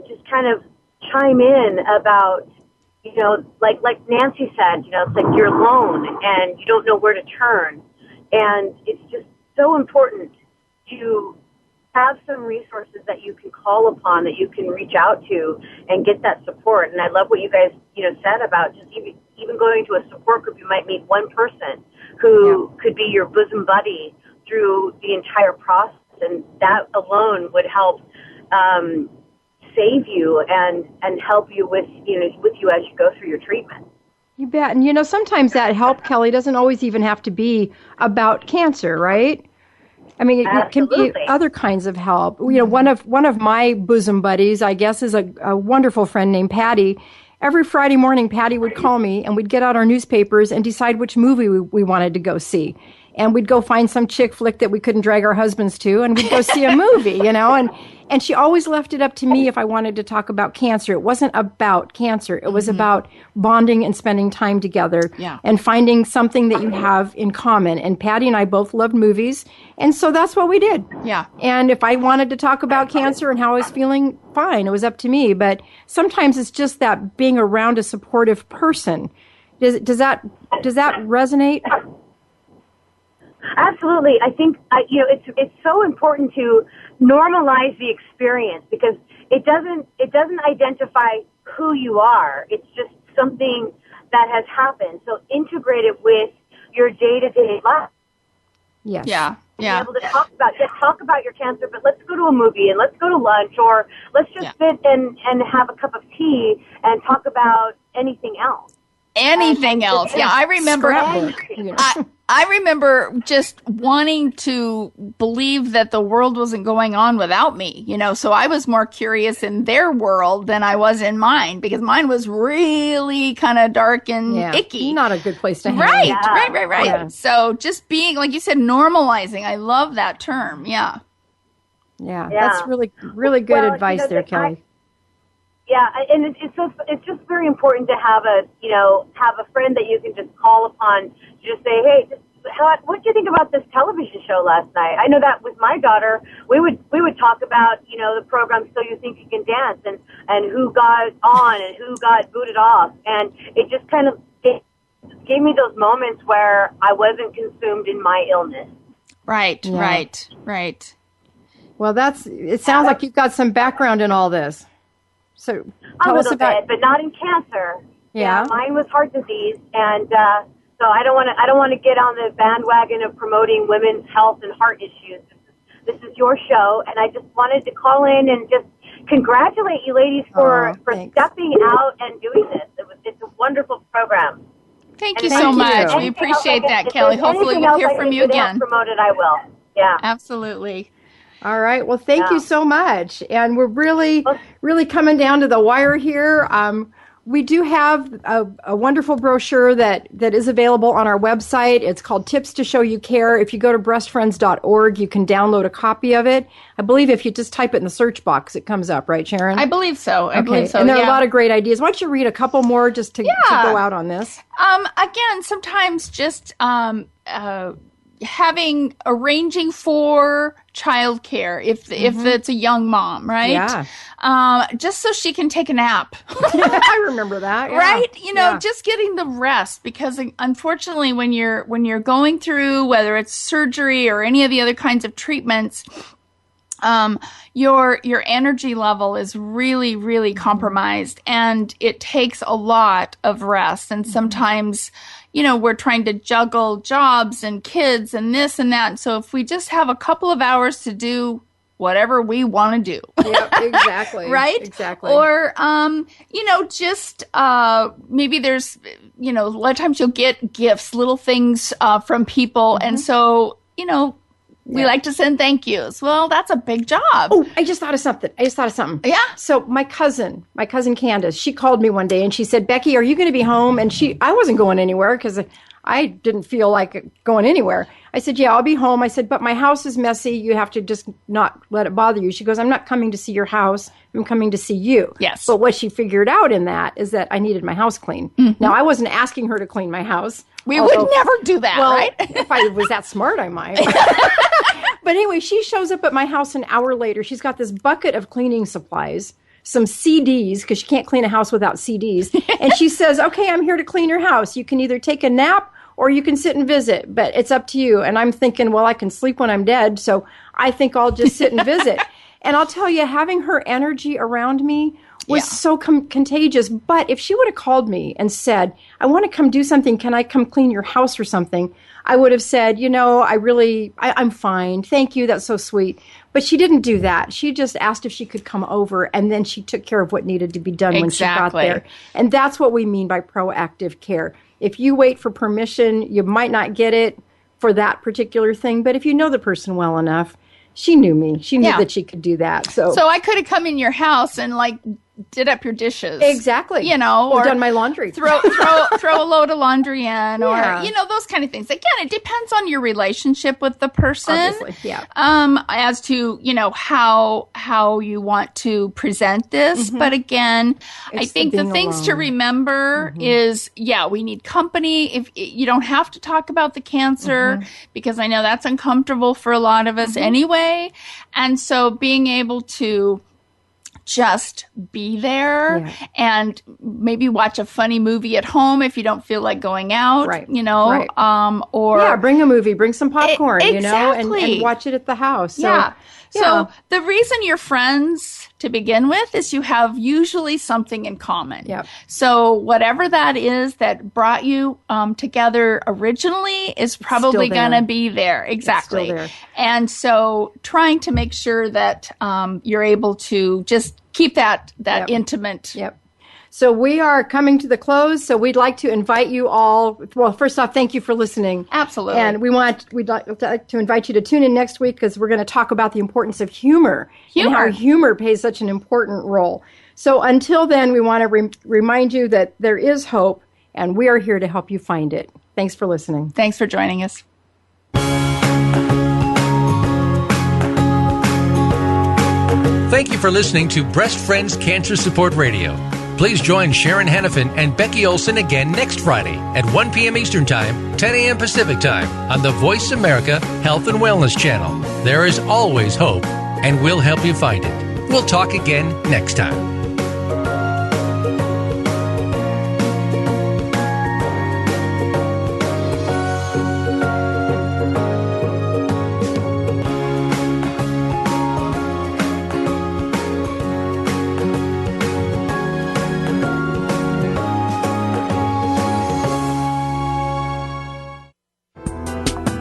just kind of chime in about like Nancy said, it's like you're alone and you don't know where to turn, and it's just so important to have some resources that you can call upon, that you can reach out to and get that support. And I love what you guys, said about just even going to a support group. You might meet one person who could be your bosom buddy through the entire process, and that alone would help save you and help you with you as you go through your treatment. You bet. And sometimes that help, Kelly, doesn't always even have to be about cancer, right? I mean, it can be other kinds of help. One of my bosom buddies, I guess, is a wonderful friend named Patty. Every Friday morning, Patty would call me, and we'd get out our newspapers and decide which movie we wanted to go see. and we'd go find some chick flick that we couldn't drag our husbands to, and we'd go see a movie, you know, and she always left it up to me if I wanted to talk about cancer. It wasn't about cancer. It was about bonding and spending time together and finding something that you have in common. And Patty and I both loved movies, and so that's what we did. Yeah. And if I wanted to talk about cancer and how I was feeling, fine, it was up to me. But sometimes it's just that being around a supportive person. Does that resonate? Absolutely. I think it's so important to normalize the experience, because it doesn't identify who you are. It's just something that has happened. So integrate it with your day-to-day life. Yes. Yeah. Be able to talk about your cancer, but let's go to a movie and let's go to lunch, or let's just sit and have a cup of tea and talk about anything else. Anything else. Yeah, I remember. I remember just wanting to believe that the world wasn't going on without me, you know, so I was more curious in their world than I was in mine, because mine was really kind of dark and icky. Not a good place to hang. Right. Yeah. So just being, like you said, normalizing. I love that term. Yeah. That's really, really good advice there, Kelly. And it's just very important to have a friend that you can just call upon to just say, hey, what do you think about this television show last night? I know that with my daughter, we would talk about, the program So You Think You Can Dance, and who got on and who got booted off, and it just kind of gave me those moments where I wasn't consumed in my illness. Right. Well, it sounds like you've got some background in all this. So tell us about bit, but not in cancer. Yeah. Mine was heart disease, and so I don't want to get on the bandwagon of promoting women's health and heart issues. This is your show, and I just wanted to call in and just congratulate you ladies for stepping out and doing this. It's a wonderful program. Thank you so much. We appreciate that, Kelly. Hopefully we'll hear from you again. Promote it, I will. Yeah. Absolutely. All right. Well, thank you so much. And we're really, really coming down to the wire here. We do have a wonderful brochure that is available on our website. It's called Tips to Show You Care. If you go to breastfriends.org, you can download a copy of it. I believe if you just type it in the search box, it comes up, right, Sharon? I believe so. I believe so. And there are a lot of great ideas. Why don't you read a couple more just to go out on this? Again, sometimes just arranging for childcare if it's a young mom, right? Yeah. Just so she can take a nap. I remember that. Yeah. Right? Just getting the rest, because unfortunately when you're going through, whether it's surgery or any of the other kinds of treatments, your energy level is really, really compromised, and it takes a lot of rest. And sometimes, we're trying to juggle jobs and kids and this and that. So if we just have a couple of hours to do whatever we want to do. Yep, exactly. Right? Exactly. Or, just maybe there's, a lot of times you'll get gifts, little things from people. And so, we like to send thank yous. Well, that's a big job. Oh, I just thought of something. Yeah. So my cousin Candace, she called me one day and she said, Becky, are you going to be home? And I wasn't going anywhere because I didn't feel like going anywhere. I said, yeah, I'll be home. I said, but my house is messy. You have to just not let it bother you. She goes, I'm not coming to see your house. I'm coming to see you. Yes. But what she figured out in that is that I needed my house clean. Now, I wasn't asking her to clean my house. We would never do that, right? If I was that smart, I might. But anyway, she shows up at my house an hour later. She's got this bucket of cleaning supplies, some CDs, because she can't clean a house without CDs. And she says, okay, I'm here to clean your house. You can either take a nap or you can sit and visit, but it's up to you. And I'm thinking, well, I can sleep when I'm dead, so I think I'll just sit and visit. And I'll tell you, having her energy around me was so contagious. But if she would have called me and said, I want to come do something, can I come clean your house or something? I would have said, I'm fine. Thank you. That's so sweet. But she didn't do that. She just asked if she could come over, and then she took care of what needed to be done when she got there. And that's what we mean by proactive care. If you wait for permission, you might not get it for that particular thing. But if you know the person well enough, she knew me. She knew that she could do that. So I could have come in your house and did up your dishes. Exactly. Or done my laundry. Throw a load of laundry in, Yeah. or those kind of things. Again, it depends on your relationship with the person. Obviously, yeah. As to how you want to present this, but again, I think the things to remember is we need company. If you don't have to talk about the cancer, because I know that's uncomfortable for a lot of us anyway, and so being able to just be there and maybe watch a funny movie at home if you don't feel like going out, or bring a movie, bring some popcorn, exactly. and watch it at the house. So the reason you're friends to begin with is you have usually something in common. Yep. So whatever that is that brought you together originally is probably going to be there. Exactly. It's still there. And so trying to make sure that you're able to just keep that intimate. Yep. So we are coming to the close. So we'd like to invite you all. Well, first off, thank you for listening. Absolutely. And we'd like to invite you to tune in next week because we're going to talk about the importance of humor. And how humor plays such an important role. So until then, we want to remind you that there is hope, and we are here to help you find it. Thanks for listening. Thanks for joining us. Thank you for listening to Breast Friends Cancer Support Radio. Please join Sharon Henifin and Becky Olson again next Friday at 1 p.m. Eastern Time, 10 a.m. Pacific Time on the Voice America Health and Wellness Channel. There is always hope, and we'll help you find it. We'll talk again next time.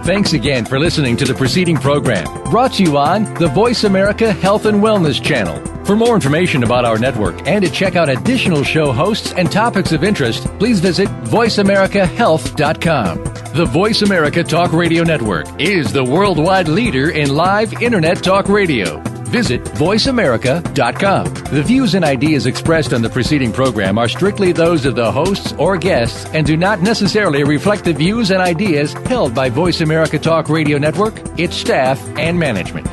Thanks again for listening to the preceding program, brought to you on the Voice America Health and Wellness Channel. For more information about our network and to check out additional show hosts and topics of interest, please visit voiceamericahealth.com. The Voice America Talk Radio Network is the worldwide leader in live Internet talk radio. Visit voiceamerica.com. The views and ideas expressed on the preceding program are strictly those of the hosts or guests and do not necessarily reflect the views and ideas held by Voice America Talk Radio Network, its staff, and management.